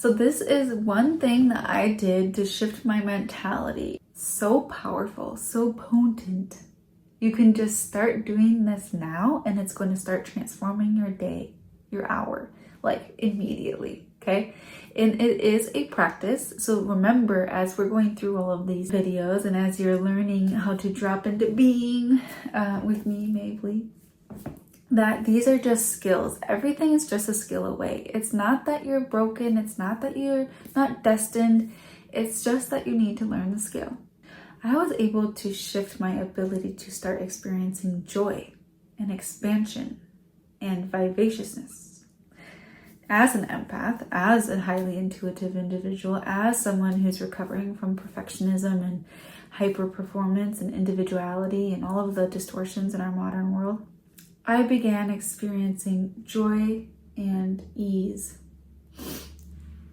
So this is one thing that I did to shift my mentality. So powerful, so potent. You can just start doing this now and it's going to start transforming your day, your hour, like immediately, okay? And it is a practice. So remember, as we're going through all of these videos and as you're learning how to drop into being with me, Mabley, that these are just skills. Everything is just a skill away. It's not that you're broken. It's not that you're not destined. It's just that you need to learn the skill. I was able to shift my ability to start experiencing joy and expansion and vivaciousness. As an empath, as a highly intuitive individual, as someone who's recovering from perfectionism and hyper performance and individuality and all of the distortions in our modern world, I began experiencing joy and ease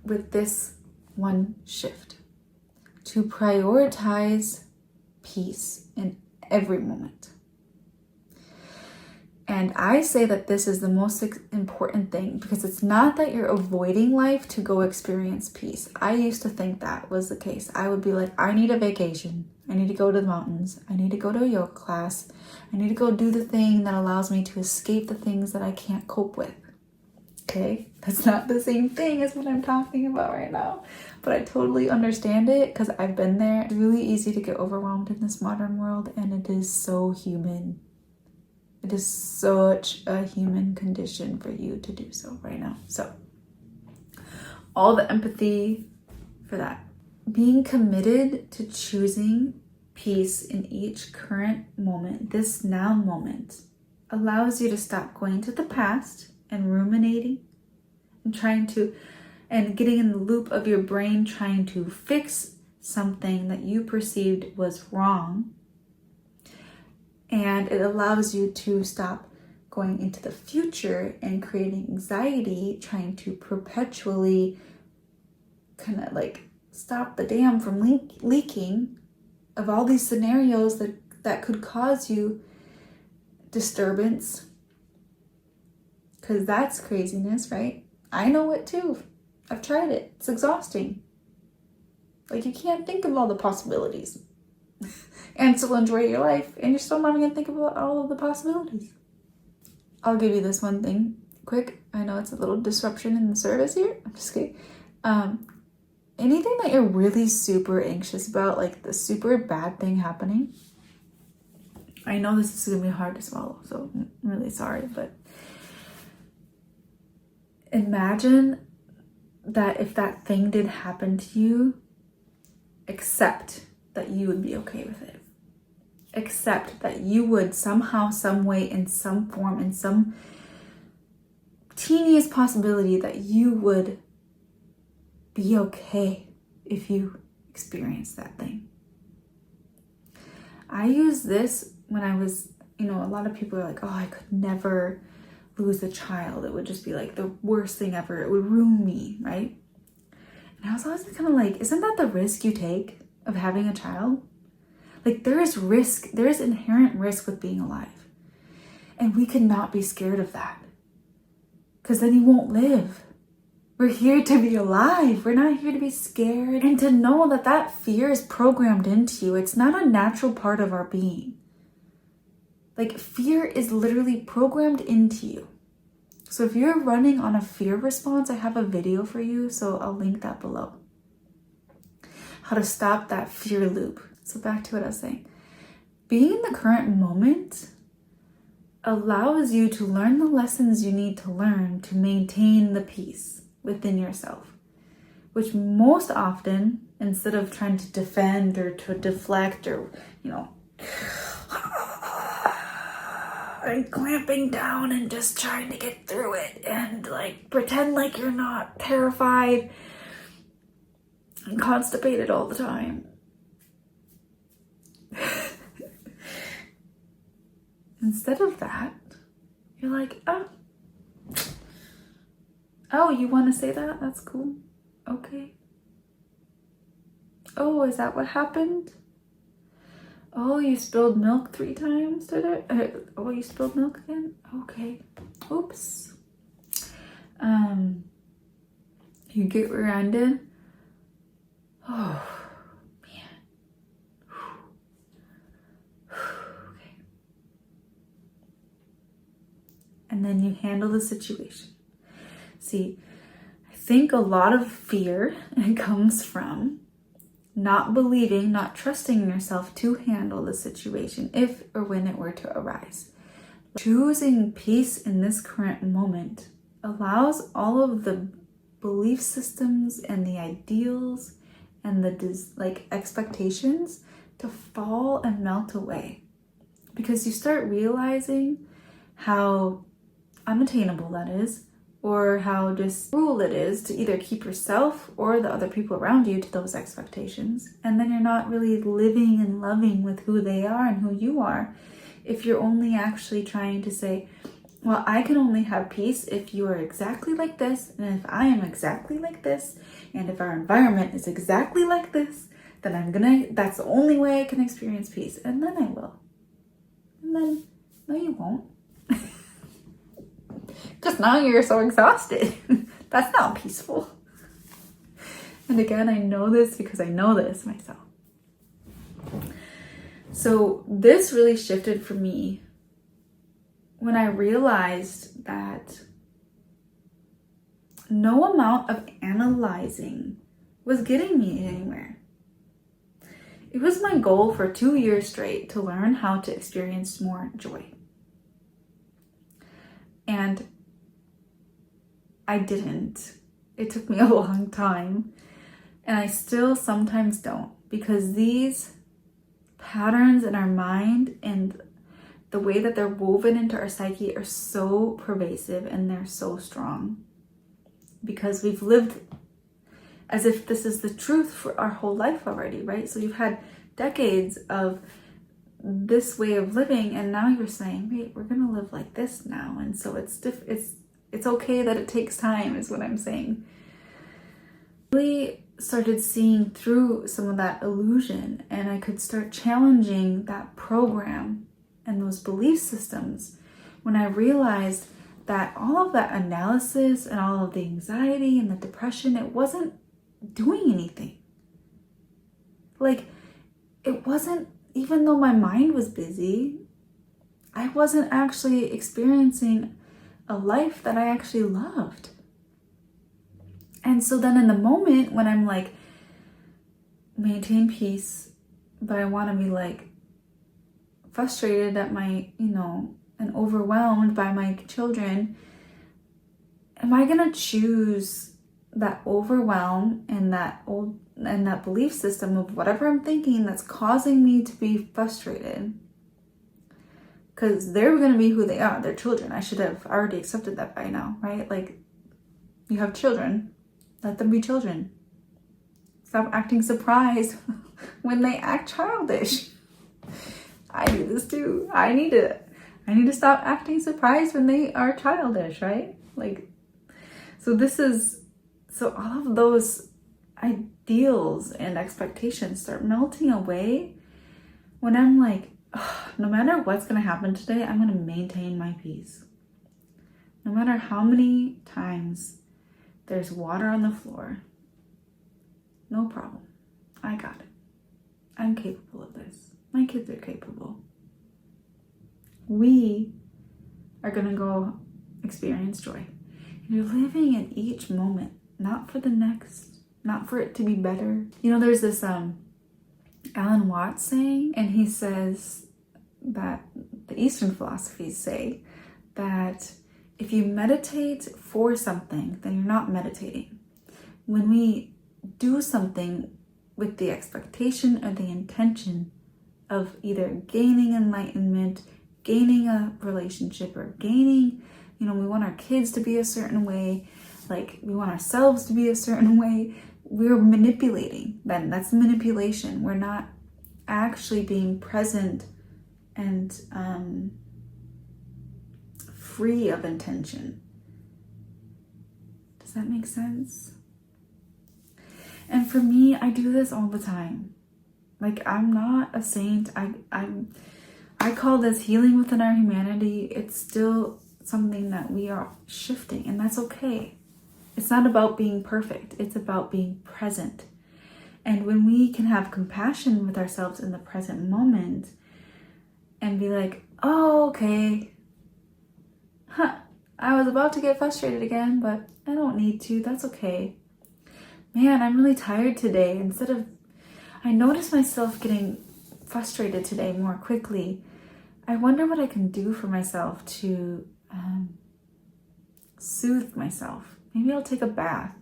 with this one shift: to prioritize peace in every moment. And I say that this is the most important thing because it's not that you're avoiding life to go experience peace. I used to think that was the case. I would be like, I need a vacation. I need to go to the mountains. I need to go to a yoga class. I need to go do the thing that allows me to escape the things that I can't cope with. Okay? That's not the same thing as what I'm talking about right now. But I totally understand it because I've been there. It's really easy to get overwhelmed in this modern world, and it is so human. It is such a human condition for you to do so right now. So, all the empathy for that. Being committed to choosing peace in each current moment, this now moment, allows you to stop going to the past and ruminating and getting in the loop of your brain trying to fix something that you perceived was wrong. And it allows you to stop going into the future and creating anxiety, trying to perpetually kind of like stop the dam from leaking of all these scenarios that could cause you disturbance. Because that's craziness, right? I know it too. I've tried it. It's exhausting. Like, you can't think of all the possibilities and still enjoy your life, and you're still not going to think about all of the possibilities. I'll give you this one thing quick. I know it's a little disruption in the service here. I'm just kidding. Anything that you're really super anxious about, like the super bad thing happening, I know this is going to be hard to swallow, so I'm really sorry, but imagine that if that thing did happen to you, accept that you would be okay with it. Accept that you would somehow, some way, in some form, in some teeniest possibility that you would be okay if you experience that thing. I use this when I was, a lot of people are like, oh, I could never lose a child. It would just be like the worst thing ever. It would ruin me, right? And I was always kind of like, isn't that the risk you take of having a child? Like, there is risk, there is inherent risk with being alive. And we cannot be scared of that, because then you won't live. We're here to be alive. We're not here to be scared. And to know that that fear is programmed into you. It's not a natural part of our being. Like, fear is literally programmed into you. So if you're running on a fear response, I have a video for you, so I'll link that below. How to stop that fear loop. So back to what I was saying. Being in the current moment allows you to learn the lessons you need to learn to maintain the peace within yourself, which most often, instead of trying to defend or to deflect or, and clamping down and just trying to get through it and like pretend like you're not terrified and constipated all the time. Instead of that, you're like, oh, you want to say that? That's cool. Okay. Oh, is that what happened? Oh, you spilled milk 3 times today? Oh, you spilled milk again? Okay. Oops. you get rear-ended, oh man. Okay. And then you handle the situation. See, I think a lot of fear comes from not believing, not trusting yourself to handle the situation if or when it were to arise. Choosing peace in this current moment allows all of the belief systems and the ideals and the expectations to fall and melt away, because you start realizing how unattainable that is, or how just cruel it is to either keep yourself or the other people around you to those expectations. And then you're not really living and loving with who they are and who you are if you're only actually trying to say, well, I can only have peace if you are exactly like this, and if I am exactly like this, and if our environment is exactly like this, then that's the only way I can experience peace, and then I will. And then, no, you won't. Because now you're so exhausted. That's not peaceful. And again, I know this because I know this myself. So this really shifted for me when I realized that no amount of analyzing was getting me anywhere. It was my goal for 2 years straight to learn how to experience more joy. And I didn't. It took me a long time. And I still sometimes don't, because these patterns in our mind and the way that they're woven into our psyche are so pervasive and they're so strong, because we've lived as if this is the truth for our whole life already, right? So you've had decades of this way of living, and now you're saying, wait, we're gonna live like this now. And so it's okay that it takes time, is what I'm saying. Really started seeing through some of that illusion, and I could start challenging that program and those belief systems when I realized that all of that analysis and all of the anxiety and the depression, it wasn't doing anything. Like, it wasn't, even though my mind was busy, I wasn't actually experiencing a life that I actually loved. And so then in the moment when I'm like, maintain peace, but I want to be like frustrated at my, and overwhelmed by my children, am I going to choose that overwhelm and that belief system of whatever I'm thinking that's causing me to be frustrated? Because they're going to be who they are. They're children. I should have already accepted that by now, right? Like, you have children. Let them be children. Stop acting surprised when they act childish. I do this too. I need to stop acting surprised when they are childish, right? Like, so all of those ideals and expectations start melting away when I'm like, no matter what's going to happen today, I'm going to maintain my peace. No matter how many times there's water on the floor, no problem. I got it. I'm capable of this. My kids are capable. We are going to go experience joy. You're living in each moment, not for the next, not for it to be better. There's this Alan Watts saying, and he says that the Eastern philosophies say that if you meditate for something, then you're not meditating. When we do something with the expectation or the intention of either gaining enlightenment, gaining a relationship, or gaining, we want our kids to be a certain way, like we want ourselves to be a certain way, we're manipulating. Then that's manipulation. We're not actually being present and free of intention. Does that make sense? And for me, I do this all the time. Like, I'm not a saint. I call this healing within our humanity. It's still something that we are shifting, and that's okay. It's not about being perfect. It's about being present. And when we can have compassion with ourselves in the present moment and be like, oh, okay, I was about to get frustrated again, but I don't need to. That's okay. Man, I'm really tired today. I notice myself getting frustrated today more quickly. I wonder what I can do for myself to soothe myself. Maybe I'll take a bath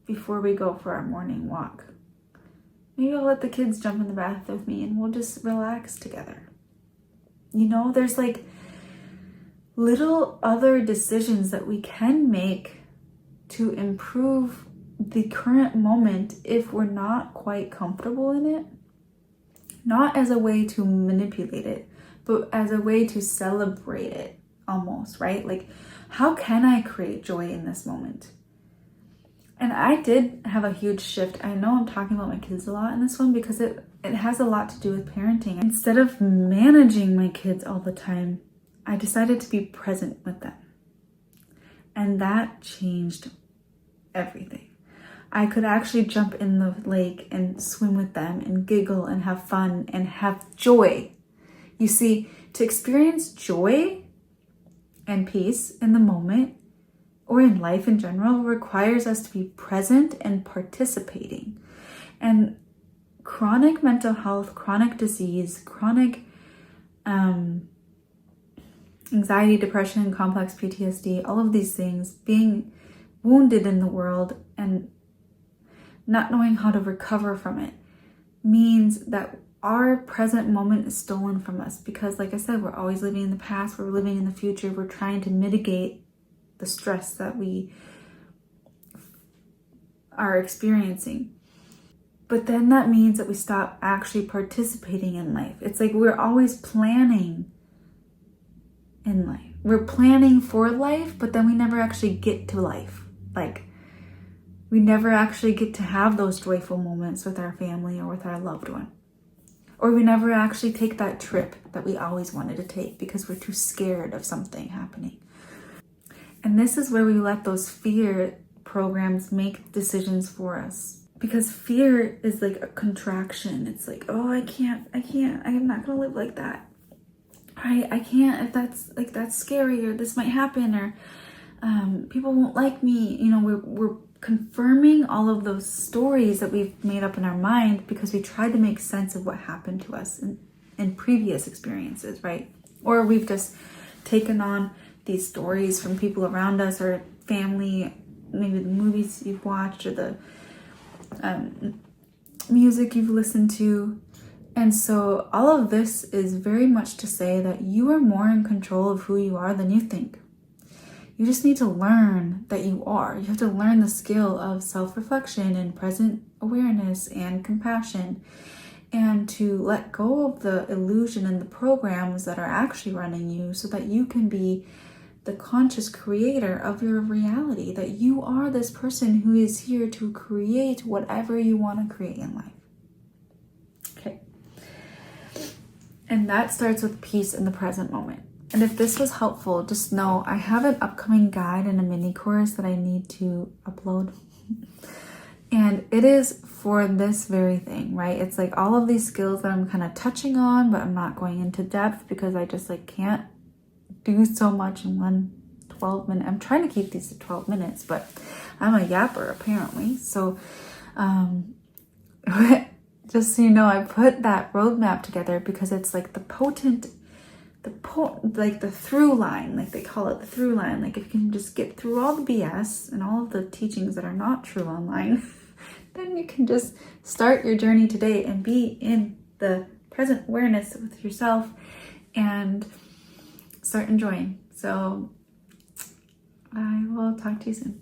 before we go for our morning walk. Maybe I'll let the kids jump in the bath with me and we'll just relax together. You know, there's like little other decisions that we can make to improve the current moment if we're not quite comfortable in it. Not as a way to manipulate it, but as a way to celebrate it almost, right? Like, how can I create joy in this moment? And I did have a huge shift. I know I'm talking about my kids a lot in this one because it has a lot to do with parenting. Instead of managing my kids all the time, I decided to be present with them. And that changed everything. I could actually jump in the lake and swim with them and giggle and have fun and have joy. You see, to experience joy and peace in the moment or in life in general requires us to be present and participating. And chronic mental health, chronic disease, chronic anxiety, depression, complex PTSD, all of these things, being wounded in the world and not knowing how to recover from it means that our present moment is stolen from us because, like I said, we're always living in the past, we're living in the future, we're trying to mitigate the stress that we are experiencing. But then that means that we stop actually participating in life. It's like we're always planning in life. We're planning for life, but then we never actually get to life. Like, we never actually get to have those joyful moments with our family or with our loved one. Or we never actually take that trip that we always wanted to take because we're too scared of something happening. And this is where we let those fear programs make decisions for us. Because fear is like a contraction. It's like, oh, I can't, I'm not gonna live like that. I can't, if that's scary, or this might happen, or people won't like me. You know, we're confirming all of those stories that we've made up in our mind because we tried to make sense of what happened to us in previous experiences, right? Or we've just taken on these stories from people around us or family, maybe the movies you've watched or the music you've listened to. And so all of this is very much to say that you are more in control of who you are than you think. You just need to learn that you are. You have to learn the skill of self-reflection and present awareness and compassion, and to let go of the illusion and the programs that are actually running you so that you can be the conscious creator of your reality, that you are this person who is here to create whatever you want to create in life. Okay. And that starts with peace in the present moment. And if this was helpful, just know I have an upcoming guide and a mini course that I need to upload. And it is for this very thing, right? It's like all of these skills that I'm kind of touching on, but I'm not going into depth because I just like can't do so much in one 12-minute. I'm trying to keep these to 12 minutes, but I'm a yapper apparently. So just so you know, I put that roadmap together because it's like the through line, like they call it the through line. Like if you can just get through all the BS and all of the teachings that are not true online, then you can just start your journey today and be in the present awareness with yourself and start enjoying. So I will talk to you soon.